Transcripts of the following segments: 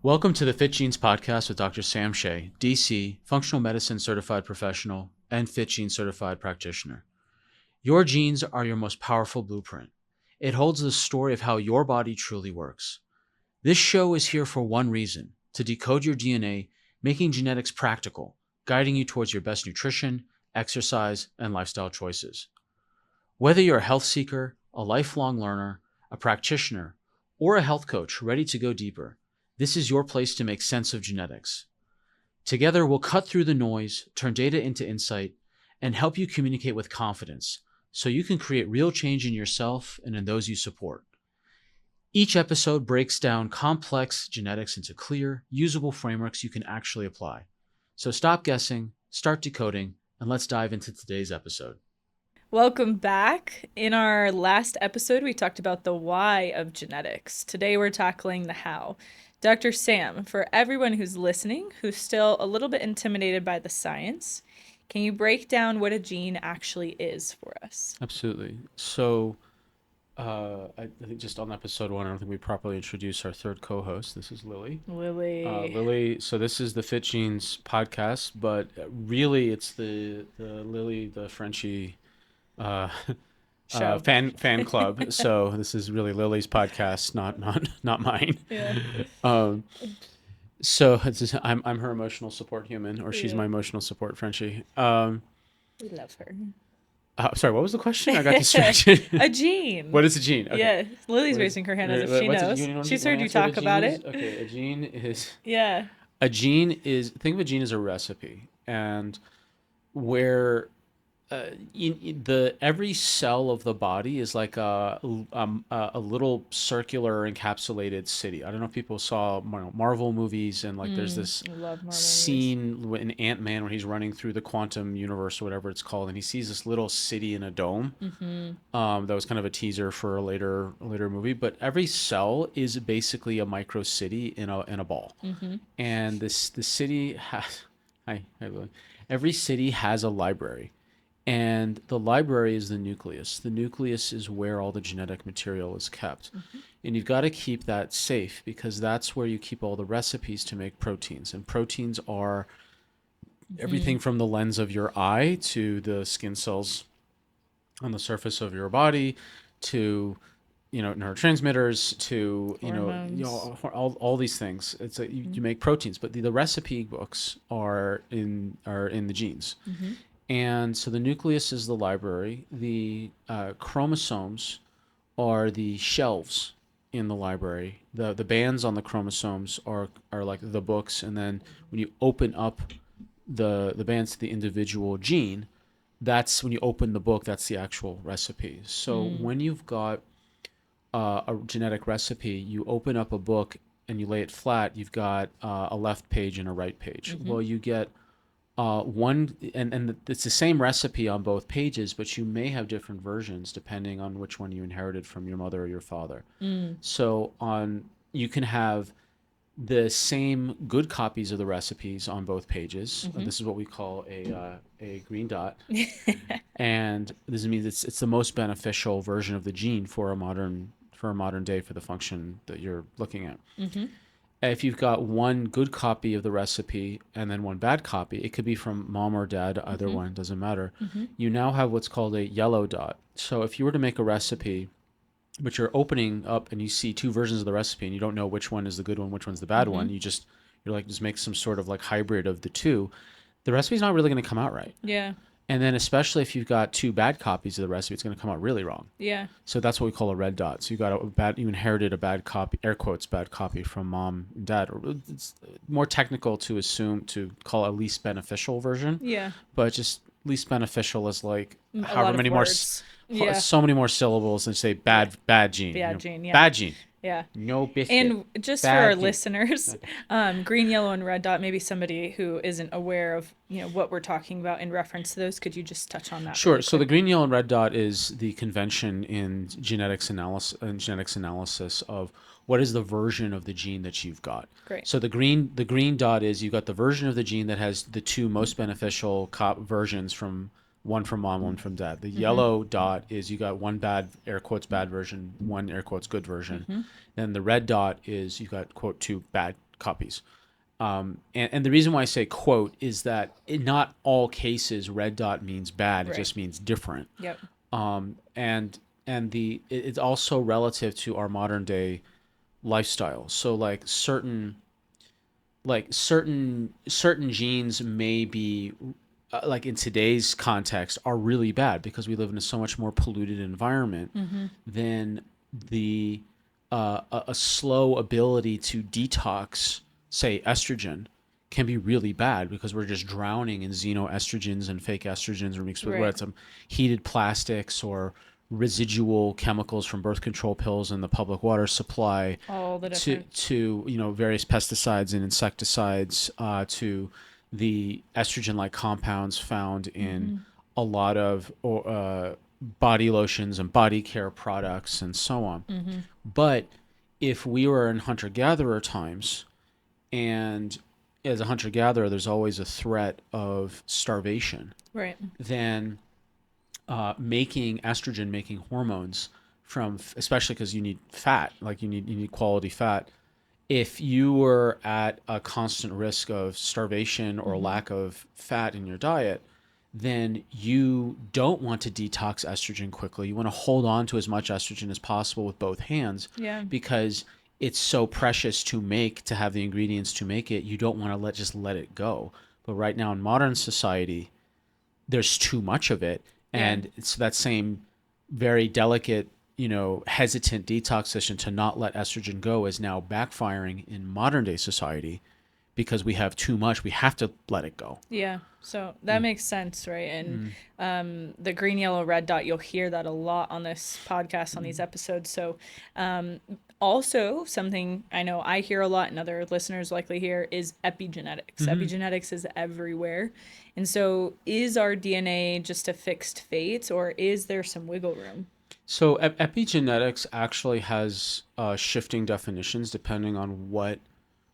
Welcome to the Fitgenes podcast with Dr. Sam Shay, DC, functional medicine certified professional and Fitgenes certified practitioner. Your genes are your most powerful blueprint. It holds the story of how your body truly works. This show is here for one reason: to decode your DNA, making genetics practical, guiding you towards your best nutrition, exercise, and lifestyle choices. Whether you're a health seeker, a lifelong learner, a practitioner, or a health coach ready to go deeper, this is your place to make sense of genetics. Together, we'll cut through the noise, turn data into insight, and help you communicate with confidence so you can create real change in yourself and in those you support. Each episode breaks down complex genetics into clear, usable frameworks you can actually apply. So stop guessing, start decoding, and let's dive into today's episode. Welcome back. In our last episode, we talked about the why of genetics. Today, we're tackling the how. Dr. Sam, for everyone who's listening, who's still a little bit intimidated by the science, can you break down what a gene actually is for us? Absolutely. So I think just on episode 1, I don't think we properly introduced our third co-host. This is Lily. Lily. So this is the Fitgenes podcast, but really it's the Lily, the Frenchie fan club. So this is really Lily's podcast, not mine. Yeah. So I'm her emotional support human, or she's my emotional support Frenchie. We love her. Sorry, what was the question? I got distracted. A gene. What is a gene? Okay. Yeah, Lily's raising her hand as if she knows. She's heard you talk about it. Okay, a gene is... Yeah. A gene is... Think of a gene as a recipe, and where every cell of the body is like a little circular encapsulated city. I don't know if people saw Marvel movies, and like there's this scene in Ant-Man where he's running through the quantum universe or whatever it's called, and he sees this little city in a dome. That was kind of a teaser for a later movie. But every cell is basically a micro city in a ball, and the city has every city has a library. And the library is the nucleus. The nucleus is where all the genetic material is kept. And you've got to keep that safe, because that's where you keep all the recipes to make proteins. And proteins are everything from the lens of your eye to the skin cells on the surface of your body to neurotransmitters to all these things. It's you make proteins, but the recipe books are in the genes. And so the nucleus is the library. The chromosomes are the shelves in the library. The bands on the chromosomes are like the books. And then when you open up the bands to the individual gene, that's when you open the book, that's the actual recipe. So when you've got a genetic recipe, you open up a book and you lay it flat, you've got a left page and a right page. Well, you get one, and it's the same recipe on both pages, but you may have different versions depending on which one you inherited from your mother or your father. So you can have the same good copies of the recipes on both pages. This is what we call a green dot, and this means it's the most beneficial version of the gene for a modern day for the function that you're looking at. If you've got one good copy of the recipe and then one bad copy, it could be from mom or dad, either one, doesn't matter. You now have what's called a yellow dot. So if you were to make a recipe, but you're opening up and you see two versions of the recipe and you don't know which one is the good one, which one's the bad one, just make some sort of like hybrid of the two, the recipe's not really going to come out right. Yeah. And then especially if you've got two bad copies of the recipe, it's going to come out really wrong. Yeah. So that's what we call a red dot. So you inherited a bad copy, air quotes, bad copy from mom and dad. Or it's more technical to call a least beneficial version. Yeah. But just least beneficial is like however many more, so many more syllables than say bad gene. Bad gene, yeah. Bad gene. Yeah. No biscuit. And just for our listeners, green, yellow, and red dot, maybe somebody who isn't aware of what we're talking about in reference to those, could you just touch on that? Sure. So the green, yellow, and red dot is the convention in genetics analysis of what is the version of the gene that you've got. Great. So the green dot is you've got the version of the gene that has the two most beneficial versions from one from mom, one from dad. The yellow dot is you got one bad, air quotes, bad version, one air quotes, good version. Then the red dot is you got, quote, two bad copies. And the reason why I say quote is that in not all cases red dot means bad. It just means different. Yep. And it's also relative to our modern day lifestyle. So certain genes may be like in today's context are really bad because we live in a so much more polluted environment than the a slow ability to detox, say, estrogen can be really bad because we're just drowning in xenoestrogens and fake estrogens or mixed with some heated plastics or residual chemicals from birth control pills in the public water supply, all the different to various pesticides and insecticides, to the estrogen-like compounds found in a lot of body lotions and body care products and so on. But if we were in hunter-gatherer times, and as a hunter-gatherer, there's always a threat of starvation, then making estrogen, making hormones from, especially because you need fat, like you need quality fat. If you were at a constant risk of starvation or lack of fat in your diet, then you don't want to detox estrogen quickly. You want to hold on to as much estrogen as possible with both hands, because it's so precious to make, to have the ingredients to make it. You don't want to just let it go. But right now in modern society, there's too much of it. And it's that same very delicate, hesitant detox decision to not let estrogen go is now backfiring in modern day society because we have too much. We have to let it go. Yeah. So that makes sense, right? And the green, yellow, red dot, you'll hear that a lot on this podcast, on these episodes. So also something I know I hear a lot and other listeners likely hear is epigenetics. Epigenetics is everywhere. And so is our DNA just a fixed fate, or is there some wiggle room? So epigenetics actually has shifting definitions depending on what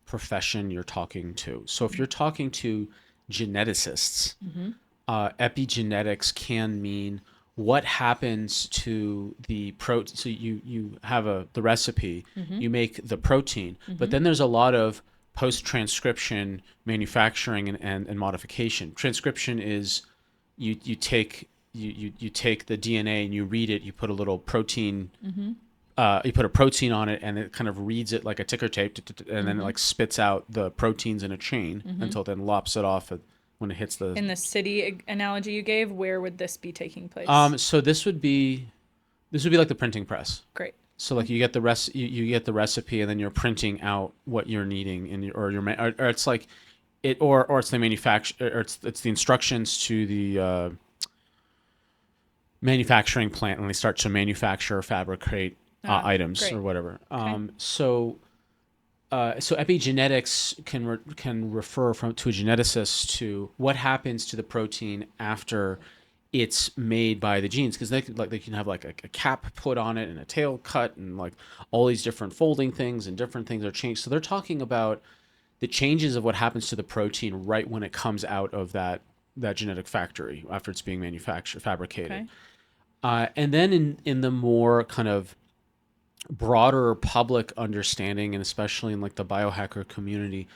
profession you're talking to. So if you're talking to geneticists, epigenetics can mean what happens to the protein. So you have the recipe, you make the protein, but then there's a lot of post-transcription manufacturing and modification. Transcription is you take the DNA and you read it, you put a little protein, you put a protein on it, and it kind of reads it like a ticker tape, and then it like spits out the proteins in a chain until it then lops it off when it hits the... In the city analogy you gave, where would this be taking place? So this would be like the printing press. Great. So like you get the you get the recipe, and then you're printing out what you're needing, or it's like it, or it's the manufacture, or it's the instructions to the manufacturing plant when they start to manufacture, fabricate items or whatever. So epigenetics can refer to a geneticist to what happens to the protein after it's made by the genes, because they can have like a cap put on it and a tail cut and like all these different folding things, and different things are changed. So they're talking about the changes of what happens to the protein right when it comes out of that genetic factory after it's being fabricated. And then in the more kind of broader public understanding, and especially in like the biohacker community,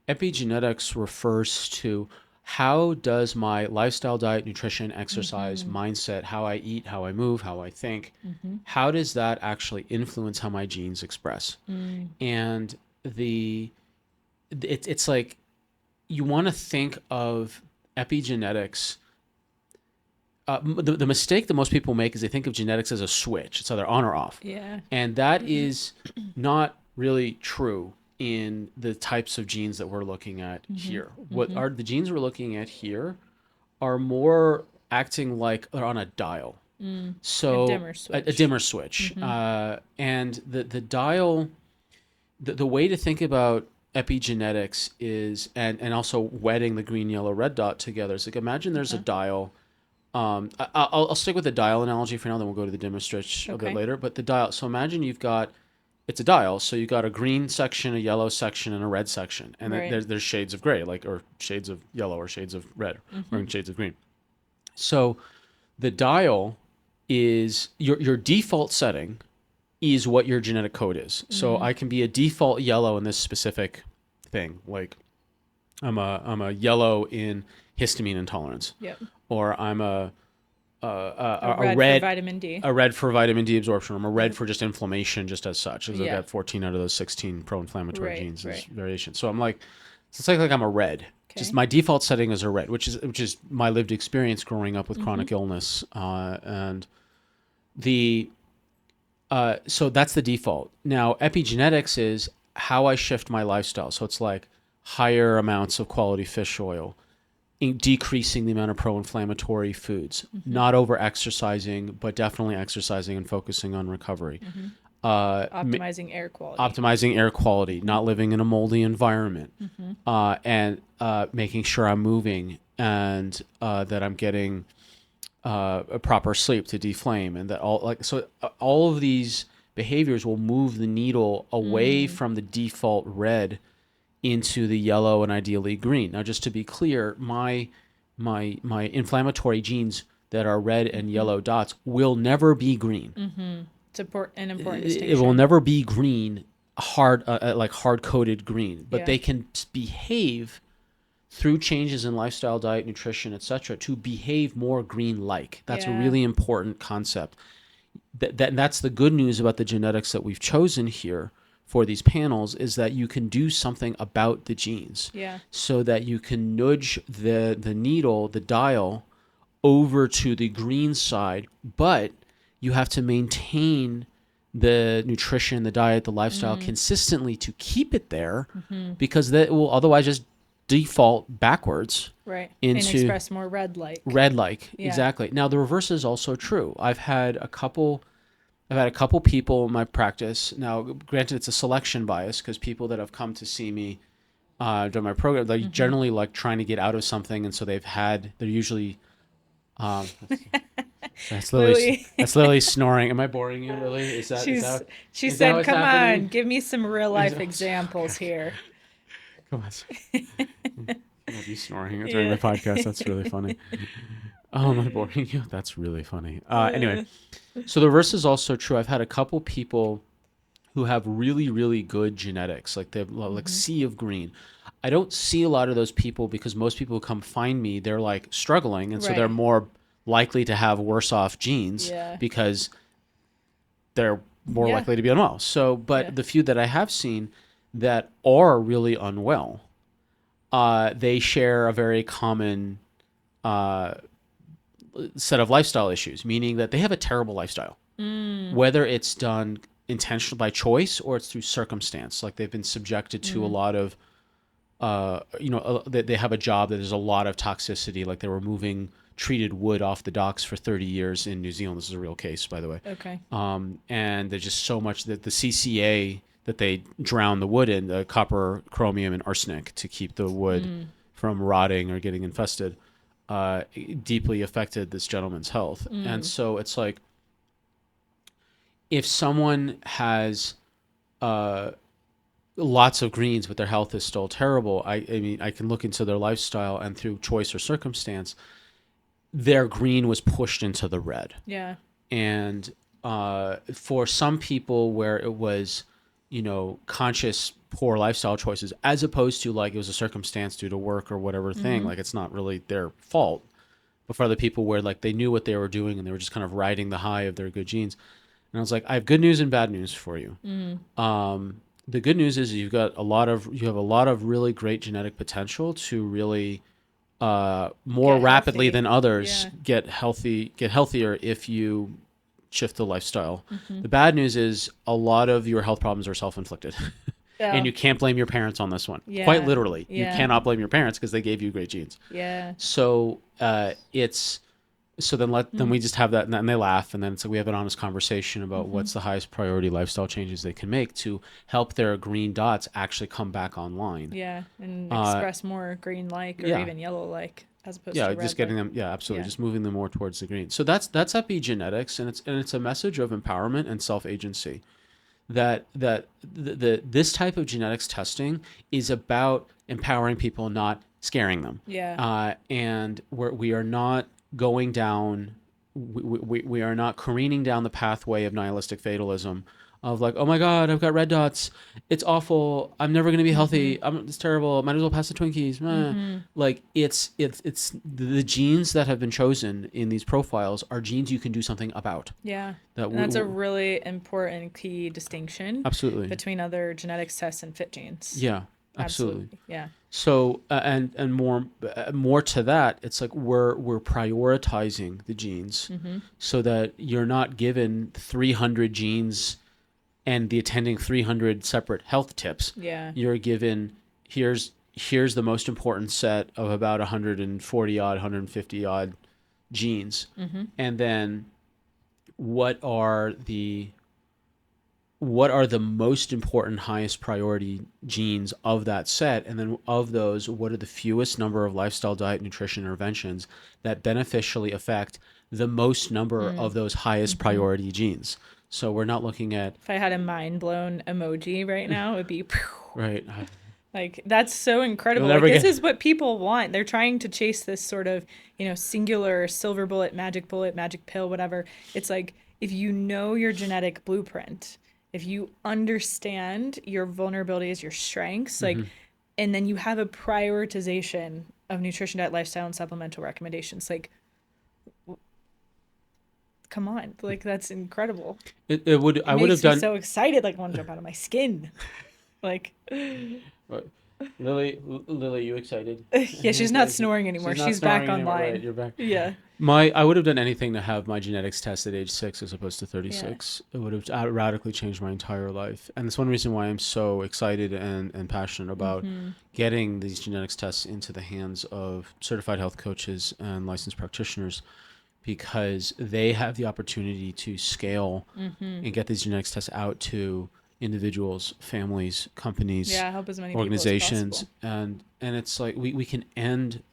epigenetics refers to how does my lifestyle, diet, nutrition, exercise, mindset, how I eat, how I move, how I think, how does that actually influence how my genes express? And it's like you want to think of epigenetics. The mistake that most people make is they think of genetics as a switch. It's either on or off. Yeah. And that is not really true in the types of genes that we're looking at here. What are the genes we're looking at here are more acting like they're on a dial. So a dimmer switch. A dimmer switch. And the dial, the way to think about epigenetics is, and also wedding the green, yellow, red dot together. It's like, imagine there's a dial. I'll stick with the dial analogy for now, then we'll go to the dimmer switch a bit later. But the dial, so imagine it's a dial, so you got a green section, a yellow section, and a red section, and there's shades of gray, or shades of yellow, or shades of red, or shades of green. So the dial is your default setting is what your genetic code is. So I can be a default yellow in this specific thing. Like I'm a yellow in histamine intolerance, Yep. or I'm A a red for red vitamin D. a red for vitamin D absorption. I'm a red for just inflammation, just as such. Because I've Yeah. got 14 out of those 16 pro-inflammatory Right, genes as right. variations. So I'm like, it's like I'm a red. Just Okay. my default setting is a red, which is my lived experience growing up with chronic illness, and the so that's the default. Now, epigenetics is how I shift my lifestyle. So it's like higher amounts of quality fish oil, decreasing the amount of pro-inflammatory foods, not over exercising, but definitely exercising and focusing on recovery. Optimizing air quality. Optimizing air quality, not living in a moldy environment, and making sure I'm moving and that I'm getting a proper sleep to deflame, and that all of these behaviors will move the needle away from the default red into the yellow and ideally green. Now, just to be clear, my inflammatory genes that are red and yellow dots will never be green. It's an important It distinction. will never be green, like hard coded green, but Yeah. they can behave through changes in lifestyle, diet, nutrition, etc., to behave more green-like. That's a Yeah. really important concept. That's the good news about the genetics that we've chosen here for these panels, is that you can do something about the genes. Yeah. So that you can nudge the needle, the dial, over to the green side, but you have to maintain the nutrition, the diet, the lifestyle consistently to keep it there, because that will otherwise just default backwards Right. into and express more red-like. Yeah. Exactly. Now the reverse is also true. I've had a couple people in my practice. Now, granted, it's a selection bias, because people that have come to see me during my program, they generally like trying to get out of something, and so they're usually that's Lily. That's Lily snoring. Am I boring you, Lily? She is that said, what's "Come happening? on, give me some real-life examples here." Come on. Have you snoring during the podcast? That's really funny. Oh, am I boring you? That's really funny. Anyway, so the reverse is also true. I've had a couple people who have really, really good genetics, like they have like sea of green. I don't see a lot of those people, because most people who come find me, they're like struggling, and so they're Right. more likely to have worse off genes, Yeah. because they're more Yeah. likely to be unwell. So, but Yeah. the few that I have seen that are really unwell, they share a very common set of lifestyle issues, meaning that they have a terrible lifestyle, whether it's done intentional by choice or it's through circumstance. Like they've been subjected to a lot of, they have a job that there's a lot of toxicity. Like they were moving treated wood off the docks for 30 years in New Zealand. This is a real case, by the way. Okay. And there's just so much that the CCA that they drown the wood in, the copper, chromium, and arsenic, to keep the wood from rotting or getting infested, deeply affected this gentleman's health. And so it's like, if someone has lots of greens but their health is still terrible, I mean, I can look into their lifestyle, and through choice or circumstance, their green was pushed into the red. Yeah. And for some people where it was, conscious poor lifestyle choices, as opposed to like it was a circumstance due to work or whatever thing, like it's not really their fault. But for other people where like they knew what they were doing and they were just kind of riding the high of their good genes. And I was like, I have good news and bad news for you. The good news is you have a lot of really great genetic potential to really more Get rapidly healthy. than others Yeah. get healthier if you shift the lifestyle. The bad news is a lot of your health problems are self-inflicted. And you can't blame your parents on this one. Yeah. Quite literally. Yeah. You cannot blame your parents, because they gave you great genes. Yeah. So then we just have that, and they laugh, and then so we have an honest conversation about what's the highest priority lifestyle changes they can make to help their green dots actually come back online. Yeah. And express more green-like or even yellow-like, as opposed to red. Just getting them. Yeah, absolutely. Yeah. Just moving them more towards the green. So that's epigenetics, and it's a message of empowerment and self-agency. This type of genetics testing is about empowering people, not scaring them. Yeah. And we are not going down. We are not careening down the pathway of nihilistic fatalism of like, oh my God, I've got red dots. It's awful. I'm never going to be healthy. It's terrible. Might as well pass the Twinkies. Like it's the genes that have been chosen in these profiles are genes you can do something about. Yeah. That And that's a really important key distinction absolutely between other genetics tests and Fitgenes. Yeah, absolutely. Yeah. So and more to that, it's like we're prioritizing the genes so that you're not given 300 genes and the attending 300 separate health tips. Yeah. You're given here's the most important set of about 140 odd, 150 odd genes, and then what are the most important, highest priority genes of that set, and then of those, what are the fewest number of lifestyle, diet, nutrition interventions that beneficially affect the most number of those highest priority genes. So we're not looking at, if I had a mind blown emoji right now, it would be right, like, that's so incredible. Like, this is what people want. They're trying to chase this sort of, singular silver bullet, magic pill, whatever. It's like, if you know your genetic blueprint, if you understand your vulnerabilities, your strengths, like, and then you have a prioritization of nutrition, diet, lifestyle, and supplemental recommendations, like, come on, like, that's incredible. I would have done so excited, like, I want to jump out of my skin, like. Lily, you excited? Yeah, she's not snoring anymore. She's back online. Right, you're back. Yeah. I would have done anything to have my genetics test at age 6 as opposed to 36. Yeah. It would have radically changed my entire life. And that's one reason why I'm so excited and passionate about getting these genetics tests into the hands of certified health coaches and licensed practitioners, because they have the opportunity to scale and get these genetics tests out to individuals, families, companies, help as many organizations, people as possible. And it's like we can end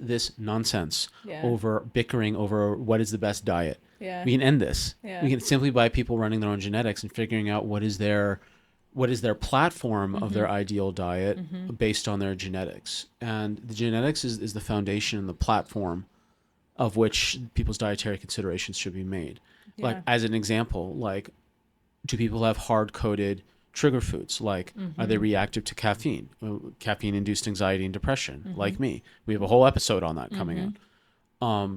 this nonsense over bickering over what is the best diet. Yeah. We can end this. Yeah. We can simply by people running their own genetics and figuring out what is their platform of their ideal diet based on their genetics. And the genetics is the foundation and the platform of which people's dietary considerations should be made. Yeah. Like, as an example, like, do people have hard-coded trigger foods? Like, are they reactive to caffeine? Caffeine-induced anxiety and depression, like me. We have a whole episode on that coming out.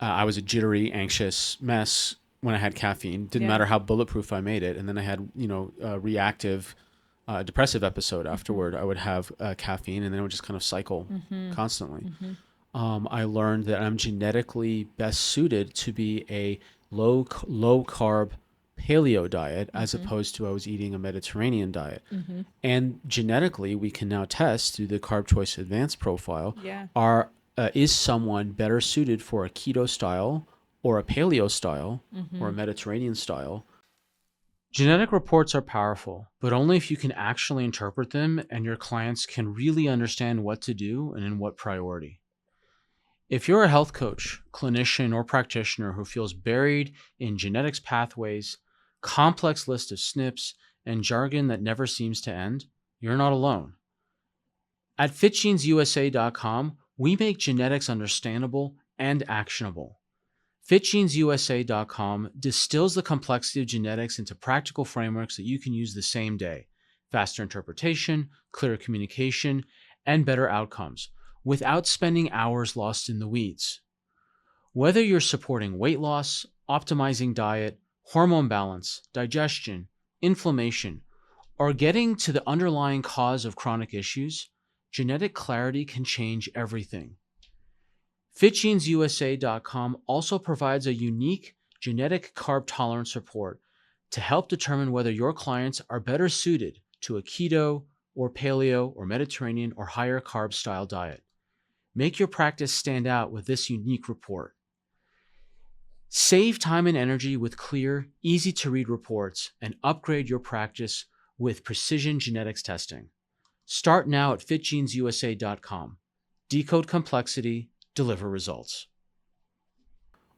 I was a jittery, anxious mess when I had caffeine. Didn't matter how bulletproof I made it. And then I had, a reactive, depressive episode afterward. I would have caffeine, and then it would just kind of cycle constantly. I learned that I'm genetically best suited to be a low-carb paleo diet as opposed to I was eating a Mediterranean diet. And genetically, we can now test through the Carb Choice Advanced profile, is someone better suited for a keto style or a paleo style or a Mediterranean style. Genetic reports are powerful, but only if you can actually interpret them and your clients can really understand what to do and in what priority. If you're a health coach, clinician, or practitioner who feels buried in genetics pathways, complex list of SNPs, and jargon that never seems to end, you're not alone. At FitGenesUSA.com, we make genetics understandable and actionable. FitGenesUSA.com distills the complexity of genetics into practical frameworks that you can use the same day. Faster interpretation, clearer communication, and better outcomes, without spending hours lost in the weeds. Whether you're supporting weight loss, optimizing diet, hormone balance, digestion, inflammation, or getting to the underlying cause of chronic issues, genetic clarity can change everything. FitGenesUSA.com also provides a unique genetic carb tolerance report to help determine whether your clients are better suited to a keto or paleo or Mediterranean or higher carb style diet. Make your practice stand out with this unique report. Save time and energy with clear, easy-to-read reports and upgrade your practice with precision genetics testing. Start now at FitGenesUSA.com. Decode complexity, deliver results.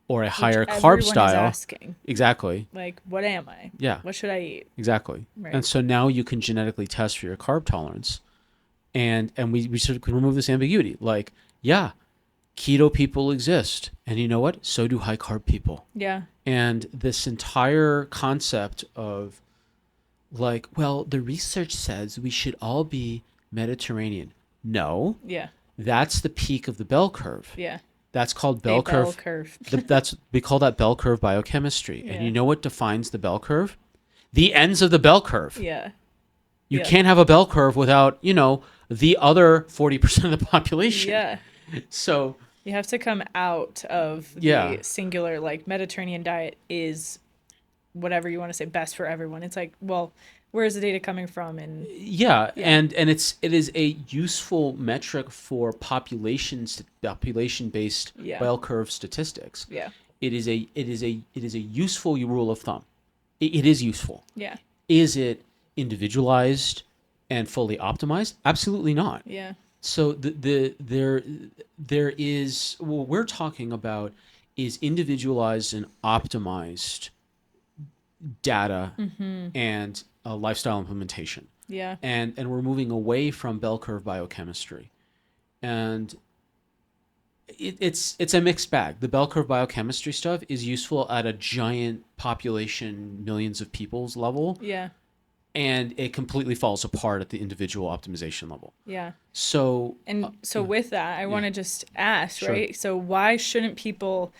Or a higher carb style. Everyone is asking. Exactly. Like, what am I? Yeah. What should I eat? Exactly. Right. And so now you can genetically test for your carb tolerance. And we sort of can remove this ambiguity. Like, yeah, keto people exist. And you know what? So do high carb people. Yeah. And this entire concept of like, well, the research says we should all be Mediterranean. No, Yeah. that's the peak of the bell curve. Yeah. That's called bell curve. We call that bell curve biochemistry. And you know what defines the bell curve? The ends of the bell curve. Yeah. You can't have a bell curve without, the other 40% of the population. Yeah. So you have to come out of the singular, like, Mediterranean diet is whatever you want to say, best for everyone. It's like, well, where's the data coming from? And and it is a useful metric for population based bell curve statistics. Yeah. It is a useful rule of thumb. It is useful. Yeah. Is it individualized and fully optimized? Absolutely not. Yeah. So there is, what we're talking about is individualized and optimized data and lifestyle implementation. Yeah. And we're moving away from bell curve biochemistry. And it's a mixed bag. The bell curve biochemistry stuff is useful at a giant population, millions of people's level. Yeah. And it completely falls apart at the individual optimization level. Yeah. So with that, I want to just ask, right? So why shouldn't people,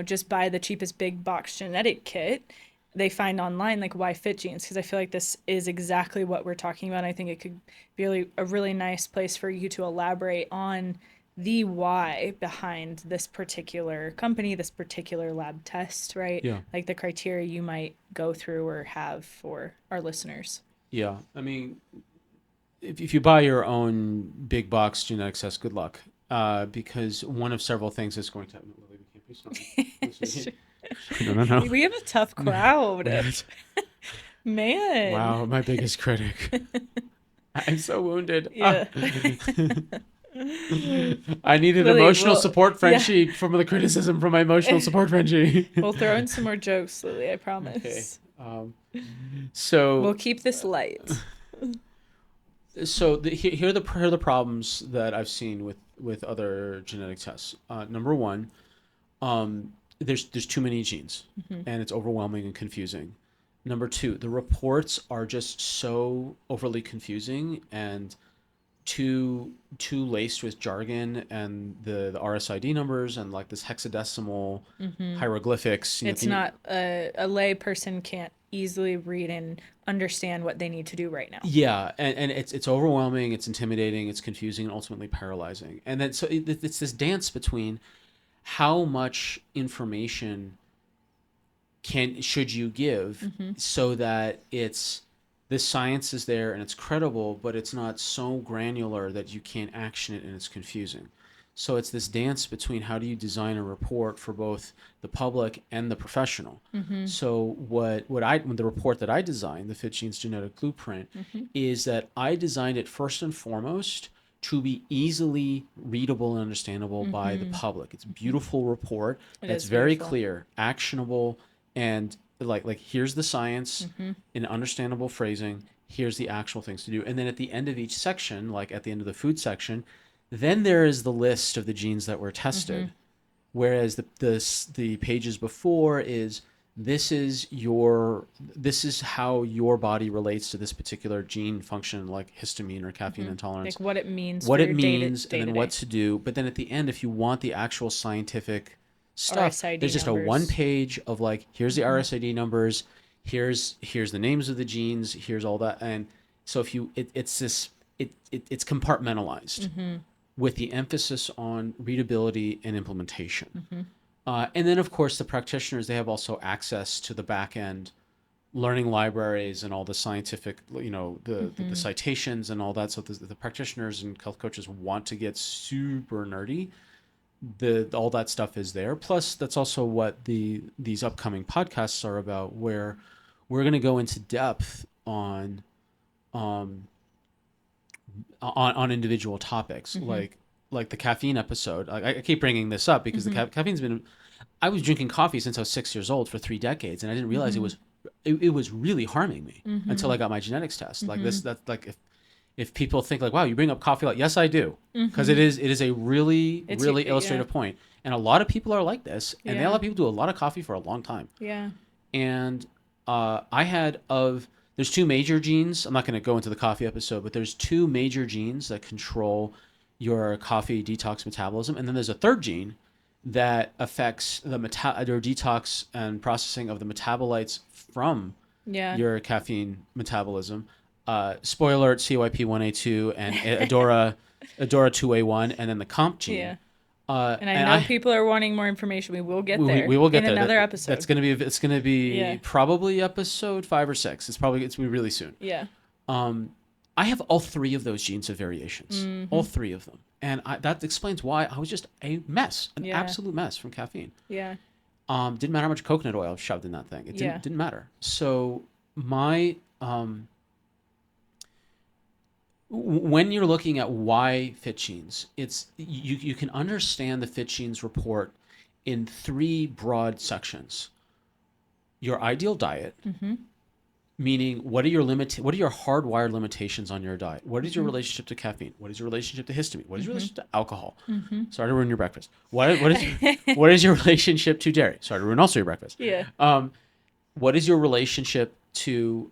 just buy the cheapest big box genetic kit they find online? Like, why Fitgenes? Because I feel like this is exactly what we're talking about. I think it could be a really nice place for you to elaborate on the why behind this particular company, this particular lab test, right? Yeah. Like the criteria you might go through or have for our listeners. Yeah. I mean, if you buy your own big box genetics test, good luck. Because one of several things is going to happen. No. We have a tough crowd. Man. Wow, my biggest critic. I'm so wounded. Yeah. I needed emotional support, Frenchie, from the criticism from my emotional support, Frenchie. We'll throw in some more jokes, Lily, I promise. Okay. So we'll keep this light. So here are the problems that I've seen with other genetic tests. Number one, there's too many genes, and it's overwhelming and confusing. Number two, the reports are just so overly confusing and too laced with jargon and the RSID numbers and like this hexadecimal hieroglyphics. It's not a lay person can't easily read and understand what they need to do right now. Yeah, and it's overwhelming, it's intimidating, it's confusing, and ultimately paralyzing. And then so it's this dance between how much information should you give so that the science is there and it's credible, but it's not so granular that you can't action it and it's confusing. So it's this dance between how do you design a report for both the public and the professional. So when the report that I designed, the Fitgenes Genetic Blueprint, is that I designed it first and foremost to be easily readable and understandable by the public. It's a beautiful report that's very clear, actionable, and like here's the science in understandable phrasing, here's the actual things to do. And then at the end of each section, like at the end of the food section, then there is the list of the genes that were tested. Whereas the pages before is this is how your body relates to this particular gene function, like histamine or caffeine intolerance. Like what it means, and then what to do. But then at the end, if you want the actual scientific stuff, RSID there's just numbers. a one page of like, here's the RSID numbers, here's the names of the genes, here's all that. And so if you it's compartmentalized with the emphasis on readability and implementation. And then of course the practitioners, they have also access to the back end learning libraries and all the scientific, the citations and all that. So the practitioners and health coaches want to get super nerdy. All that stuff is there. Plus, that's also what these upcoming podcasts are about, where we're going to go into depth on individual topics, like the caffeine episode. I keep bringing this up because the caffeine's been. I was drinking coffee since I was 6 years old for 3 decades, and I didn't realize it was really harming me until I got my genetics test. Like this, that's like if people think like, wow, you bring up coffee, like, yes, I do, because it is a really illustrative point. And a lot of people are like this, and a lot of people do a lot of coffee for a long time. Yeah. And there's two major genes. I'm not going to go into the coffee episode, but there's two major genes that control your coffee detox metabolism, and then there's a third gene that affects the detox and processing of the metabolites from your caffeine metabolism. Spoiler alert: CYP1A2 and Adora 2A1, and then the comp gene. Yeah. And I know people are wanting more information. We will get there. We will get there. Another episode. It's gonna be probably episode 5 or 6. It's gonna be really soon. Yeah. I have all 3 of those genes of variations. All 3 of them, and that explains why I was just a mess, an absolute mess from caffeine. Yeah. Didn't matter how much coconut oil I shoved in that thing. It didn't matter. So my when you're looking at why Fitgenes, it's you can understand the Fitgenes report in 3 broad sections. Your ideal diet, meaning what are your hardwired limitations on your diet? What is your relationship to caffeine? What is your relationship to histamine? What is your relationship to alcohol? Sorry to ruin your breakfast. What is your relationship to dairy? Sorry to ruin also your breakfast. Yeah. What is your relationship to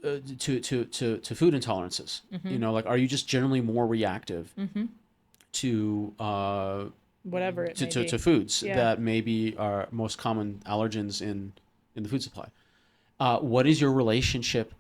food intolerances? You know, like, are you just generally more reactive to whatever it may be. to foods that maybe are most common allergens in the food supply? What is your relationship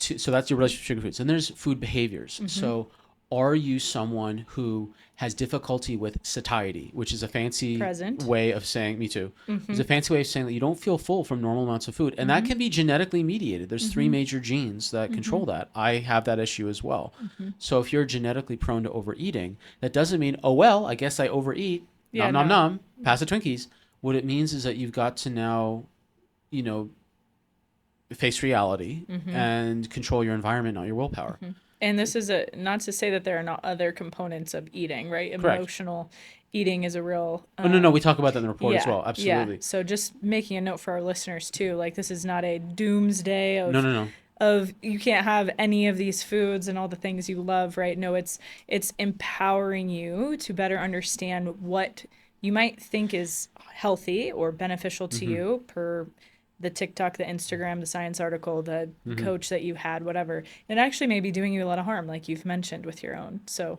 to, so that's your relationship to sugar foods. And there's food behaviors. So are you someone who has difficulty with satiety, which is a fancy way of saying, me too. It's a fancy way of saying that you don't feel full from normal amounts of food. And that can be genetically mediated. There's 3 major genes that control that. I have that issue as well. So if you're genetically prone to overeating, that doesn't mean, oh, well, I guess I overeat. Nom, pass the Twinkies. What it means is that you've got to now, you know, face reality and control your environment, not your willpower. And this is not to say that there are not other components of eating, right? Correct. Emotional eating is a real... no, we talk about that in the report as well. Absolutely. Yeah. So just making a note for our listeners too, like, this is not a doomsday of... No. Of you can't have any of these foods and all the things you love, right? No, it's empowering you to better understand what you might think is healthy or beneficial to you per the TikTok, the Instagram, the science article, the coach that you had, whatever. It actually may be doing you a lot of harm, like you've mentioned with your own. So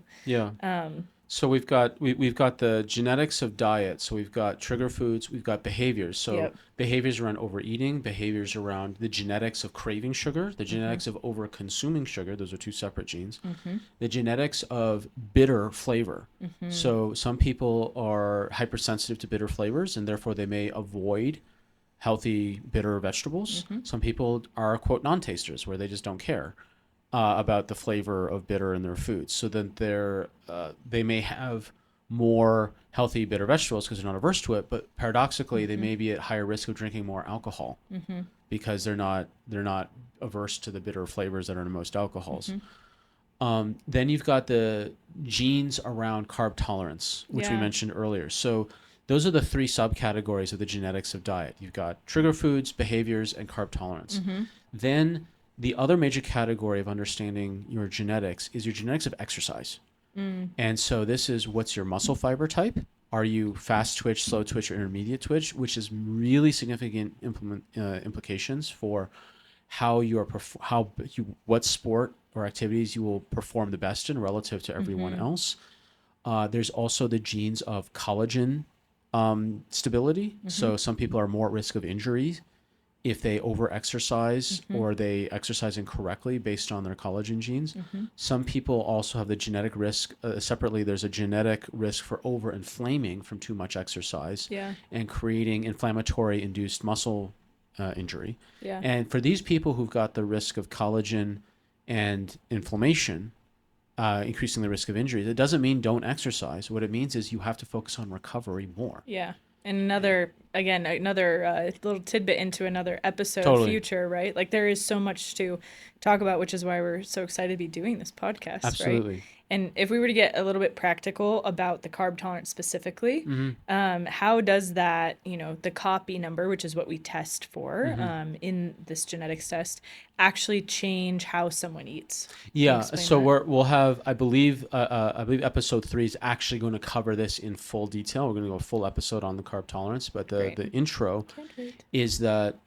so we've got the genetics of diet. So we've got trigger foods, we've got behaviors. So behaviors around overeating, behaviors around the genetics of craving sugar, the genetics of over consuming sugar. Those are 2 separate genes. The genetics of bitter flavor. So some people are hypersensitive to bitter flavors, and therefore they may avoid healthy bitter vegetables. Some people are, quote, non-tasters, where they just don't care about the flavor of bitter in their foods. So then they may have more healthy bitter vegetables because they're not averse to it, but paradoxically they may be at higher risk of drinking more alcohol because they're not averse to the bitter flavors that are in most alcohols. Then you've got the genes around carb tolerance, which we mentioned earlier. So those are the 3 subcategories of the genetics of diet. You've got trigger foods, behaviors, and carb tolerance. Then the other major category of understanding your genetics is your genetics of exercise. And so this is, what's your muscle fiber type? Are you fast twitch, slow twitch, or intermediate twitch, which is really significant implications for how what sport or activities you will perform the best in relative to everyone else. There's also the genes of collagen stability. So some people are more at risk of injury if they over-exercise or they exercise incorrectly based on their collagen genes. Some people also have the genetic risk. Separately, there's a genetic risk for over-inflaming from too much exercise and creating inflammatory-induced muscle injury. And for these people who've got the risk of collagen and inflammation, increasing the risk of injuries, it doesn't mean don't exercise. What it means is you have to focus on recovery more. And another again, another little tidbit into another episode Totally. future, right? Like there is so much to talk about, which is why we're so excited to be doing this podcast, right? Absolutely. And if we were to get a little bit practical about the carb tolerance specifically, how does that, the copy number, which is what we test for in this genetics test, actually change how someone eats? Yeah. So we'll have, I believe episode 3 is actually going to cover this in full detail. We're going to go a full episode on the carb tolerance, but the intro is that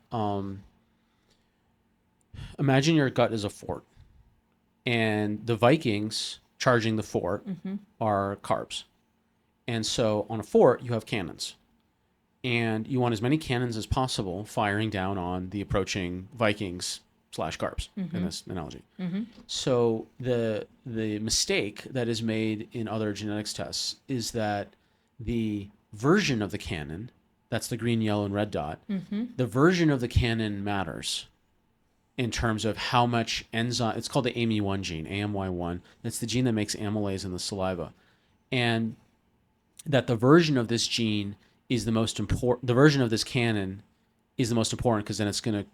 imagine your gut is a fort, and the Vikings charging the fort are carbs. And so on a fort, you have cannons. And you want as many cannons as possible firing down on the approaching Vikings / carbs in this analogy. So the mistake that is made in other genetics tests is that the version of the cannon, that's the green, yellow, and red dot, the version of the cannon matters in terms of how much enzyme. It's called the AMY1 gene, AMY1. That's the gene that makes amylase in the saliva. And that the version of this gene is the most important, the version of this cannon is the most important, because then it's going to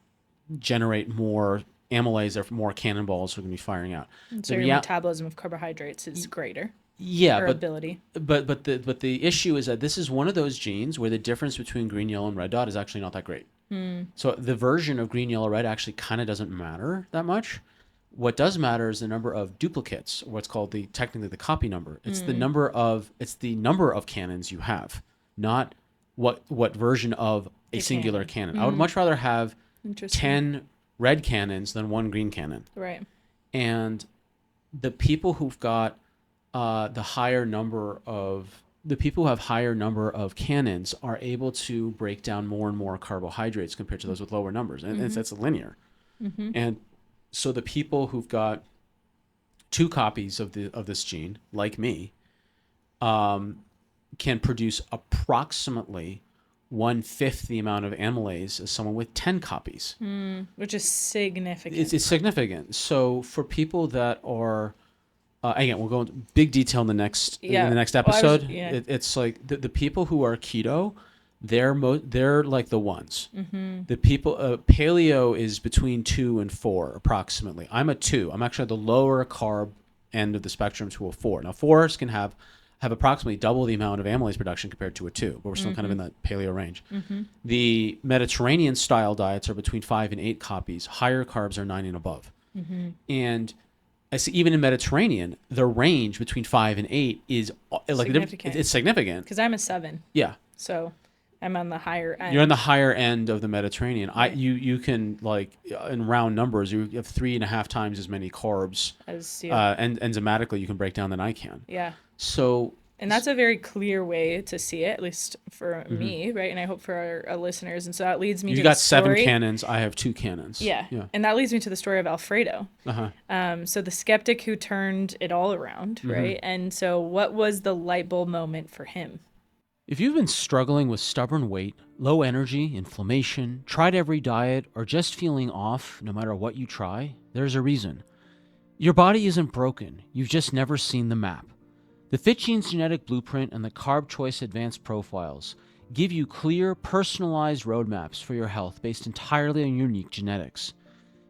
generate more amylase, or more cannonballs are going to be firing out. And so your metabolism of carbohydrates is greater. Yeah, but the issue is that this is one of those genes where the difference between green, yellow, and red dot is actually not that great. So the version of green, yellow, red actually kind of doesn't matter that much. What does matter is the number of duplicates, or what's called technically the copy number. It's the number of cannons you have, not what version of a singular cannon. I would much rather have 10 red cannons than 1 green cannon. Right. And the people who've got the people who have higher number of cannons are able to break down more and more carbohydrates compared to those with lower numbers, and it's linear. And so the people who've got 2 copies of this gene, like me, can produce approximately 1/5 the amount of amylase as someone with 10 copies, which is significant. It's significant. So for people that are again, we'll go into big detail in the next episode. It's like the people who are keto, they're like the ones. The people paleo is between 2 and 4 approximately. I'm a 2. I'm actually at the lower carb end of the spectrum to a 4. Now 4s can have approximately double the amount of amylase production compared to a 2, but we're still kind of in that paleo range. The Mediterranean style diets are between 5 and 8 copies. Higher carbs are 9 and above. And I see even in Mediterranean, the range between 5 and 8 is like significant. It's significant. Because I'm a 7. Yeah. So I'm on the higher end. You're on the higher end of the Mediterranean. Right. You can, like, in round numbers, you have 3.5 times as many carbs as and enzymatically you can break down than I can. Yeah. So. And that's a very clear way to see it, at least for me, right? And I hope for our listeners. And so that leads me to the story. You got 7 cannons. I have 2 cannons. Yeah. And that leads me to the story of Alfredo. So the skeptic who turned it all around, right? And so what was the light bulb moment for him? If you've been struggling with stubborn weight, low energy, inflammation, tried every diet, or just feeling off no matter what you try, there's a reason. Your body isn't broken. You've just never seen the map. The Fitgenes genetic blueprint and the Carb Choice Advanced Profiles give you clear, personalized roadmaps for your health based entirely on unique genetics.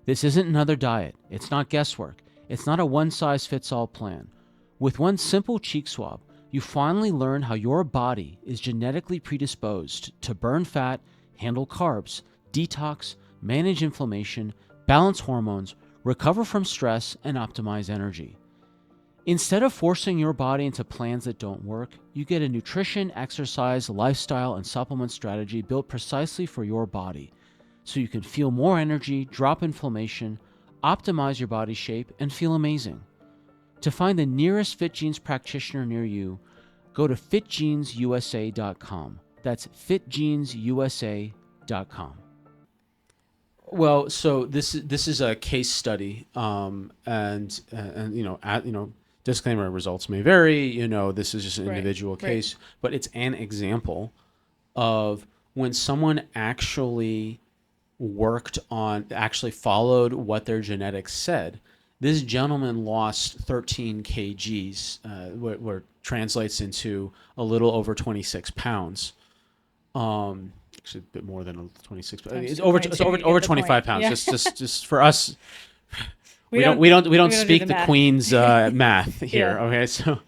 This isn't another diet. It's not guesswork. It's not a one-size-fits-all plan. With one simple cheek swab, you finally learn how your body is genetically predisposed to burn fat, handle carbs, detox, manage inflammation, balance hormones, recover from stress, and optimize energy. Instead of forcing your body into plans that don't work, you get a nutrition, exercise, lifestyle, and supplement strategy built precisely for your body, so you can feel more energy, drop inflammation, optimize your body shape, and feel amazing. To find the nearest Fitgenes practitioner near you, go to fitgenesusa.com. That's fitgenesusa.com. Well, so this is a case study, and disclaimer: results may vary. This is just an individual case, but it's an example of when someone actually followed what their genetics said. This gentleman lost 13 kgs, where translates into a little over 26 pounds. actually a bit more than 26, but it's 2.2, over you get the 25 point. pounds. Yeah. Just for us, we don't do speak the math. Queen's math here. Yeah. Okay, so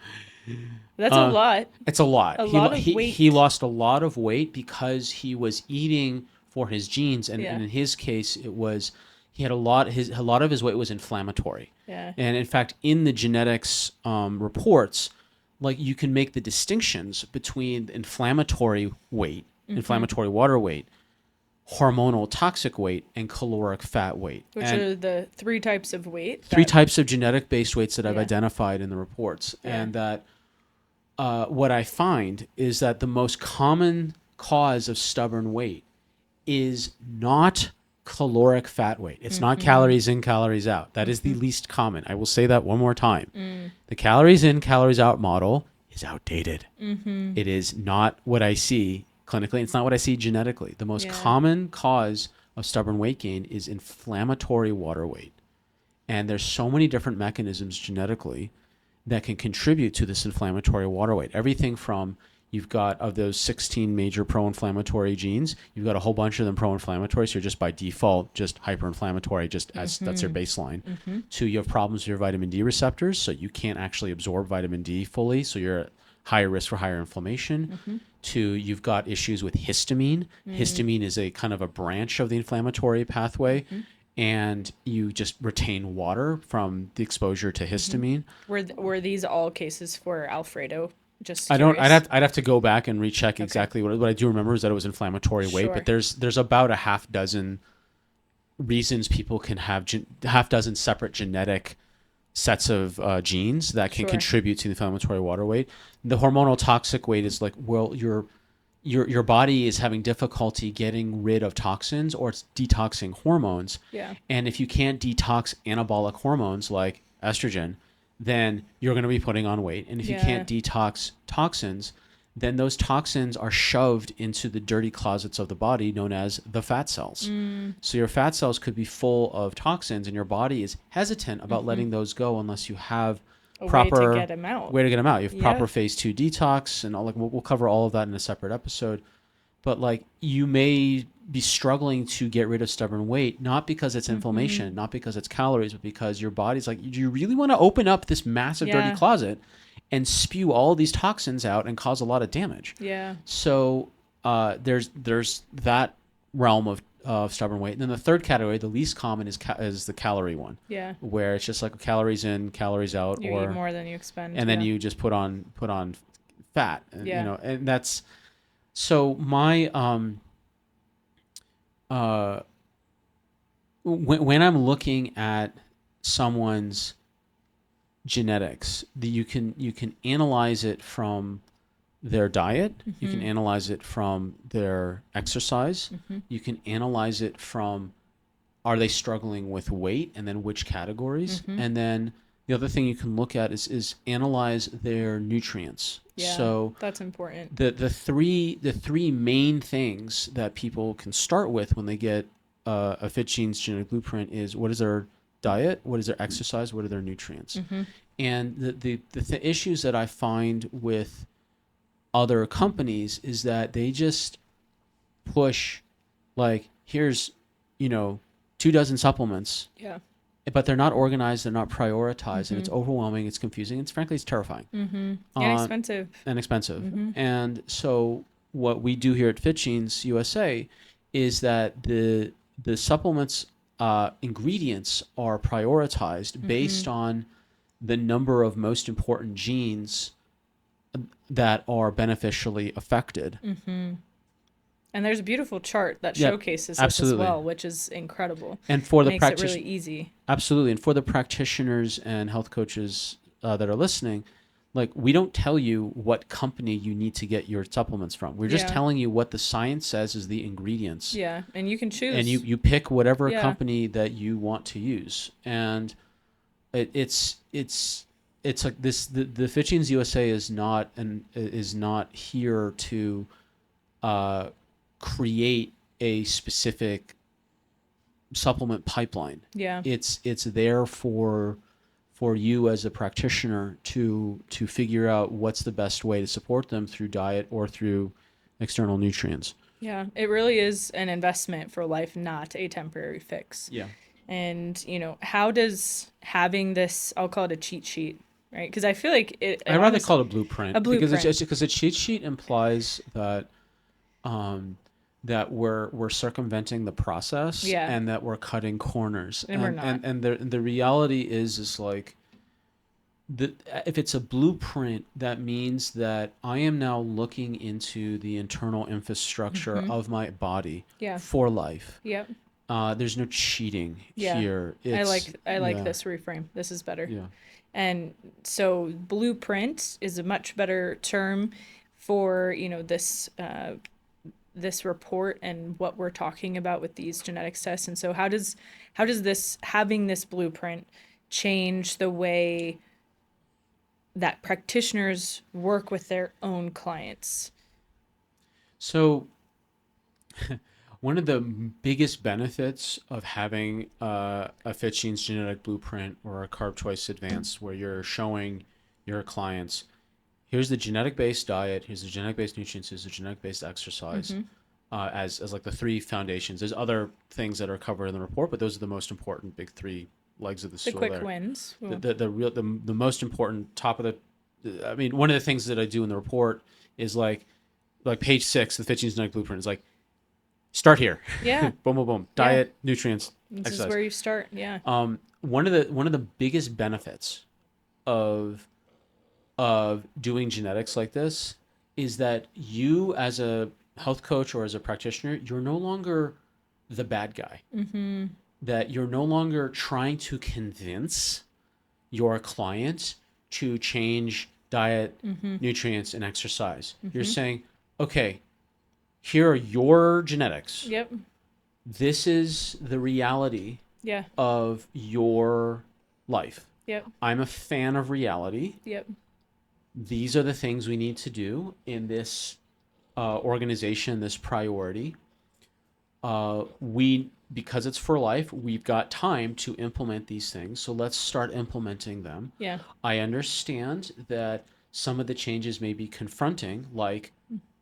That's a lot. it's a lot. A lot of weight. He lost a lot of weight because he was eating for his genes, and in his case, it was he had a lot of his weight was inflammatory. Yeah. And in fact, in the genetics reports, like you can make the distinctions between inflammatory weight, inflammatory water weight, hormonal toxic weight, and caloric fat weight. Which and are the 3 types of weight. Three types of genetic based weights that I've Yeah. identified in the reports. Yeah. And that what I find is that the most common cause of stubborn weight is not caloric fat weight. It's not calories in, calories out. That is the least common. I will say that one more time. The calories in, calories out model is outdated. It is not what I see clinically. It's not what I see genetically. The most common cause of stubborn weight gain is inflammatory water weight. And there's so many different mechanisms genetically that can contribute to this inflammatory water weight. Everything from you've got of those 16 major pro-inflammatory genes, you've got a whole bunch of them pro-inflammatory, so you're just by default just hyper-inflammatory, just as that's your baseline. To you have problems with your vitamin D receptors, so you can't actually absorb vitamin D fully, so you're at higher risk for higher inflammation. To you've got issues with histamine. Histamine is a kind of a branch of the inflammatory pathway. And you just retain water from the exposure to histamine. Were these all cases for Alfredo? Just I curious. don't. I'd have to go back and recheck exactly what I do remember is that it was inflammatory weight. But there's about a half dozen reasons people can have half dozen separate genetic sets of genes that can contribute to the inflammatory water weight. The hormonal toxic weight is like, well, your body is having difficulty getting rid of toxins, or it's detoxing hormones. Yeah. And if you can't detox anabolic hormones like estrogen, then you're going to be putting on weight. And if you can't detox toxins, then those toxins are shoved into the dirty closets of the body known as the fat cells. So your fat cells could be full of toxins, and your body is hesitant about letting those go unless you have proper way to get them out. You have proper phase 2 detox, and all, like we'll cover all of that in a separate episode. But like you may be struggling to get rid of stubborn weight, not because it's inflammation, not because it's calories, but because your body's like, do you really want to open up this massive dirty closet and spew all these toxins out and cause a lot of damage? Yeah. So there's that realm of stubborn weight. And then the third category, the least common, is the calorie one. Yeah. Where it's just like calories in, calories out, you eat more than you expend, and then you just put on fat. And, you know, and that's so my when I'm looking at someone's genetics, you can analyze it from their diet, you can analyze it from their exercise, you can analyze it from are they struggling with weight, and then which categories, and then the other thing you can look at is analyze their nutrients. Yeah, so that's important. The three main things that people can start with when they get a Fitgenes genetic blueprint is what is their diet, what is their exercise, what are their nutrients, and the issues that I find with other companies is that they just push like here's 24 supplements, but they're not organized, they're not prioritized, and it's overwhelming, it's confusing, it's frankly it's terrifying, and expensive. And so what we do here at Fitgenes USA is that the supplements ingredients are prioritized based on the number of most important genes that are beneficially affected. And there's a beautiful chart that showcases this as well, which is incredible. And for the makes it really easy. Absolutely. And for the practitioners and health coaches that are listening, like we don't tell you what company you need to get your supplements from. We're just telling you what the science says is the ingredients. Yeah, and you can choose. And you pick whatever company that you want to use. And it's like this. The Fitgenes USA is not here to create a specific supplement pipeline. Yeah, it's there for you as a practitioner to figure out what's the best way to support them through diet or through external nutrients. Yeah, it really is an investment for life, not a temporary fix. Yeah. And, how does having this, I'll call it a cheat sheet, right? Because I feel like it I rather honestly, call it a a blueprint because blueprint. because a cheat sheet implies that um, that we're circumventing the process Yeah, and that we're cutting corners. and we're not. And the reality is like the if it's a blueprint, that means that I am now looking into the internal infrastructure Mm-hmm. of my body Yeah. for life. Yep. There's no cheating Yeah. here. I It's like I like yeah, this reframe. This is better. yeah. And so blueprint is a much better term for, this report and what we're talking about with these genetics tests. And so how does this having this blueprint change the way that practitioners work with their own clients? So one of the biggest benefits of having a Fitgenes genetic blueprint or a Carb Choice Advanced, where you're showing your clients, here's the genetic based diet, here's the genetic based nutrients, here's the genetic based exercise, Mm-hmm. as like the three foundations. There's other things that are covered in the report, but those are the most important big three legs of the The stool quick there. wins. Well, The most important top of I mean, one of the things that I do in the report is like page 6, the Fitgenes genetic blueprint is like, start here. yeah. Boom, boom, boom. Yeah. Diet, nutrients, This is exercise. where you start. Yeah. One of the biggest benefits of doing genetics like this is that you, as a health coach or as a practitioner, you're no longer the bad guy. Mm-hmm. That you're no longer trying to convince your client to change diet, Mm-hmm. nutrients, and exercise. You're Mm-hmm. saying, okay, here are your genetics. Yep. This is the reality Yeah. of your life. Yep. I'm a fan of reality. Yep. These are the things we need to do in this organization, this priority. Because it's for life, we've got time to implement these things. So let's start implementing them. Yeah. I understand that some of the changes may be confronting, like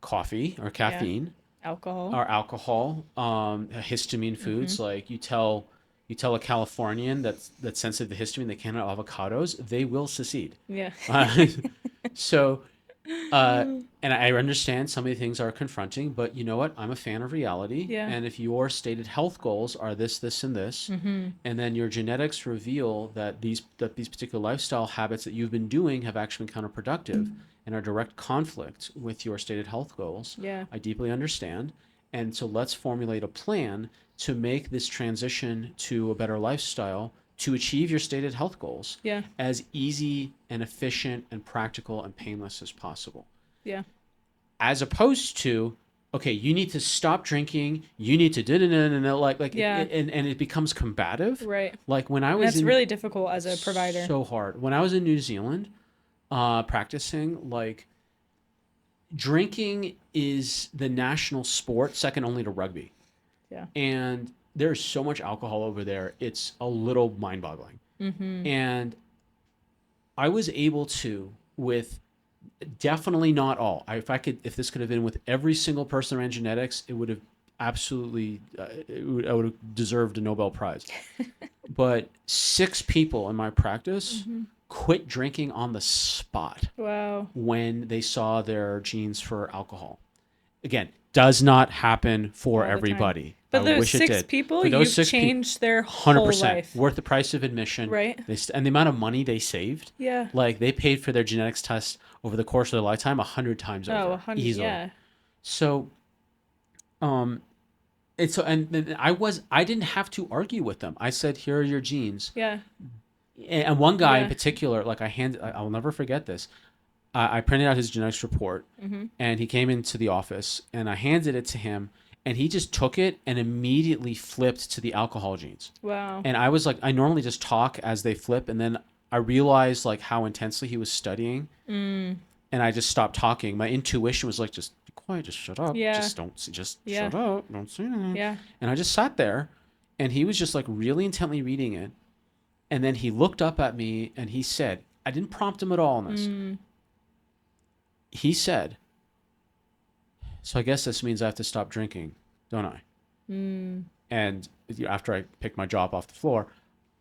coffee or Yeah. caffeine Alcohol. or alcohol, histamine Mm-hmm. foods. Like you tell a Californian that's sensitive to histamine they can't have avocados, they will secede. Yeah. Uh, so and I understand some of the things are confronting, but you know what? I'm a fan of reality. Yeah. And if your stated health goals are this, this, and this, Mm-hmm. and then your genetics reveal that these particular lifestyle habits that you've been doing have actually been counterproductive and are direct conflict with your stated health goals, Yeah. I deeply understand. And so let's formulate a plan to make this transition to a better lifestyle to achieve your stated health goals Yeah. as easy and efficient and practical and painless as possible. Yeah. As opposed to, okay, you need to stop drinking, you need to Yeah. and it becomes combative. Right. Like when I And was that's in really difficult as a provider. so hard. When I was in New Zealand, practicing, like drinking is the national sport, second only to rugby. Yeah. And there's so much alcohol over there, it's a little mind-boggling. Mm-hmm. And I was able to, with definitely not all. If this could have been with every single person around genetics, it would have absolutely, I would have deserved a Nobel Prize. But 6 people in my practice Mm-hmm. quit drinking on the spot Wow. when they saw their genes for alcohol. Again, does not happen for All the time. everybody. But I those wish it 6 did. people, For those you've 6 people, changed their hundred whole percent life. worth the price of admission. Right? And the amount of money they saved. Yeah. Like they paid for their genetics test over the course of their lifetime 100 times over. 100. Easily. Yeah. So, it's so, and then I didn't have to argue with them. I said, here are your genes. Yeah. And one guy in Yeah. particular, like I'll never forget this. I printed out his genetics report, Mm-hmm. and he came into the office, and I handed it to him, and he just took it and immediately flipped to the alcohol genes. Wow. And I was like, I normally just talk as they flip, and then I realized like how intensely he was studying, and I just stopped talking. My intuition was like, just be quiet, just shut up, Yeah. just Yeah. shut up, don't say anything. Yeah. And I just sat there, and he was just like really intently reading it, and then he looked up at me and he said, I didn't prompt him at all on this. He said, So I guess this means I have to stop drinking, don't I? And after I picked my jaw up off the floor,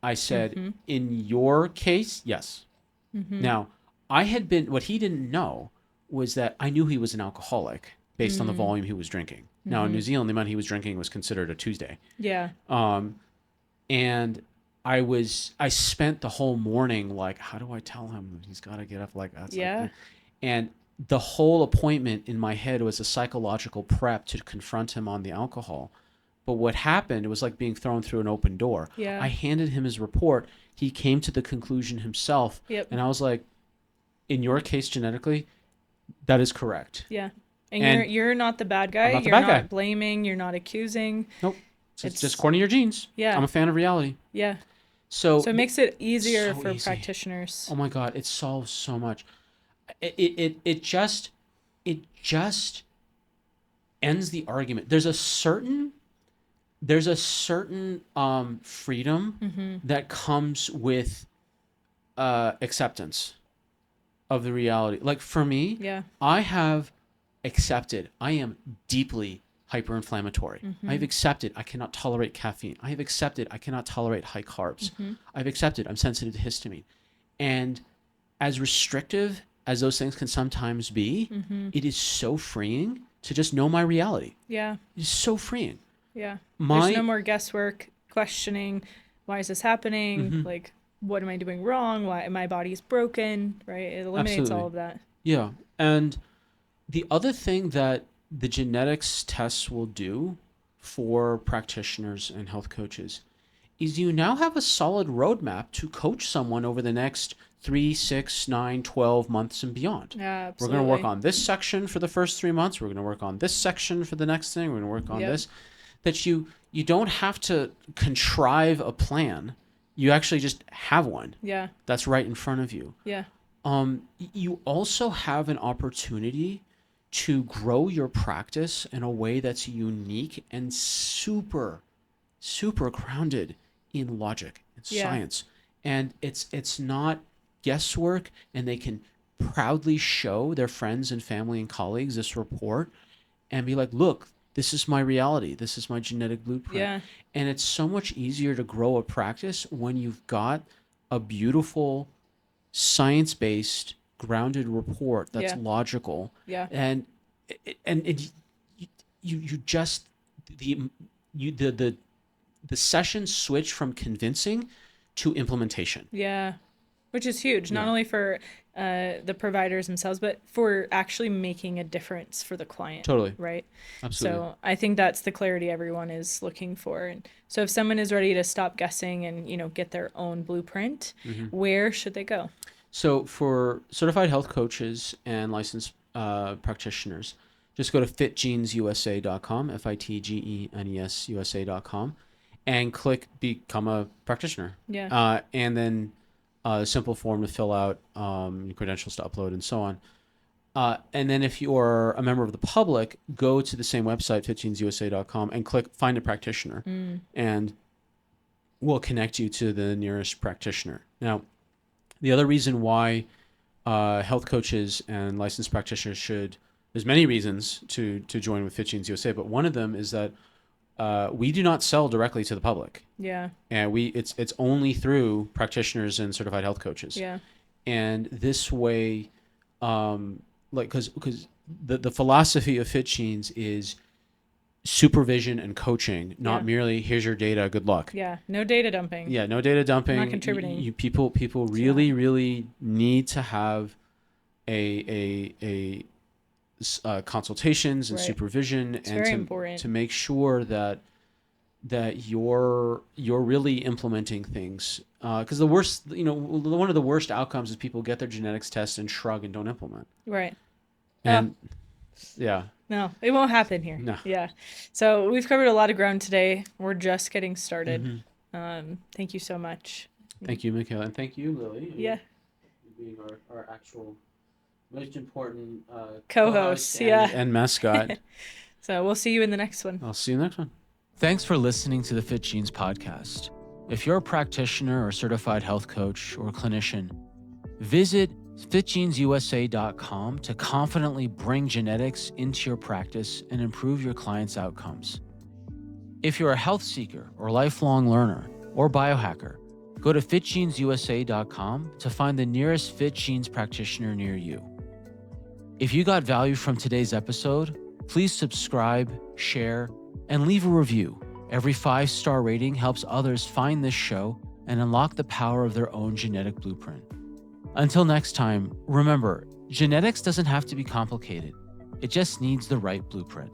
I said, in your case, yes. Now, what he didn't know was that I knew he was an alcoholic based on the volume he was drinking. Now, in New Zealand, the amount he was drinking was considered a Tuesday. Yeah. And I spent the whole morning like, how do I tell him he's got to get up like that? Yeah. And the whole appointment in my head was a psychological prep to confront him on the alcohol. But what happened, it was like being thrown through an open door. Yeah. I handed him his report. He came to the conclusion himself. Yep. And I was like, in your case, genetically, that is correct. Yeah. And you're not the bad guy. You're not blaming. You're not accusing. Nope. It's just according to your genes. Yeah. I'm a fan of reality. Yeah. So it makes it easier for practitioners. Oh my God, it solves so much. It just ends the argument. There's a certain freedom that comes with acceptance of the reality. Like for me, I have accepted I am deeply hyperinflammatory. I've accepted I cannot tolerate caffeine. I have accepted I cannot tolerate high carbs. I've accepted I'm sensitive to histamine. And as restrictive as those things can sometimes be, it is so freeing to just know my reality. Yeah. It's so freeing. Yeah. There's no more guesswork, questioning, why is this happening? Like, what am I doing wrong? Why my body's broken, right? It eliminates all of that. Yeah. And the other thing that the genetics tests will do for practitioners and health coaches is you now have a solid roadmap to coach someone over the next 3, 6, 9, 12 months and beyond. Yeah, absolutely. We're going to work on this section for the first 3 months. We're going to work on this section for the next thing. We're going to work on this. That you don't have to contrive a plan. You actually just have one. Yeah. That's right in front of you. Yeah. You also have an opportunity to grow your practice in a way that's unique and super, super grounded in logic and science. And it's not guesswork, and they can proudly show their friends and family and colleagues this report and be like, look, this is my reality. This is my genetic blueprint. Yeah. And it's so much easier to grow a practice when you've got a beautiful science-based grounded report that's logical. Yeah. And you just the sessions switch from convincing to implementation. Yeah. Which is huge, not only for the providers themselves, but for actually making a difference for the client. Totally. Right? Absolutely. So I think that's the clarity everyone is looking for. And so if someone is ready to stop guessing and, get their own blueprint, where should they go? So for certified health coaches and licensed practitioners, just go to fitgenesusa.com, FITGENES USA.com, and click Become a Practitioner. Yeah. And then a simple form to fill out, credentials to upload, and so on. And then if you're a member of the public, go to the same website, fitgenesusa.com, and click Find a Practitioner. And we'll connect you to the nearest practitioner. Now, the other reason why health coaches and licensed practitioners there's many reasons to join with Fitgenes USA, but one of them is that we do not sell directly to the public. Yeah. And it's only through practitioners and certified health coaches. Yeah. And this way, because the philosophy of Fitgenes is supervision and coaching, not merely here's your data, good luck. Yeah. No data dumping. Yeah. No data dumping. Not contributing. People really need to have a consultations and supervision, it's and very important to make sure that you're really implementing things, because the worst, one of the worst outcomes is people get their genetics test and shrug and don't implement. Right. And no, it won't happen here. No. Yeah. So we've covered a lot of ground today. We're just getting started. Thank you so much. Thank you, Mikayla, and thank you, Lily. Yeah. Being our actual most important co-host and mascot. So we'll see you in the next one. I'll see you next one. Thanks for listening to the Fitgenes podcast. If you're a practitioner or certified health coach or clinician, visit FitgenesUSA.com to confidently bring genetics into your practice and improve your clients' outcomes. If you're a health seeker or lifelong learner or biohacker, go to FitGenesUSA.com to find the nearest FitGenes practitioner near you. If you got value from today's episode, please subscribe, share, and leave a review. Every 5-star rating helps others find this show and unlock the power of their own genetic blueprint. Until next time, remember, genetics doesn't have to be complicated. It just needs the right blueprint.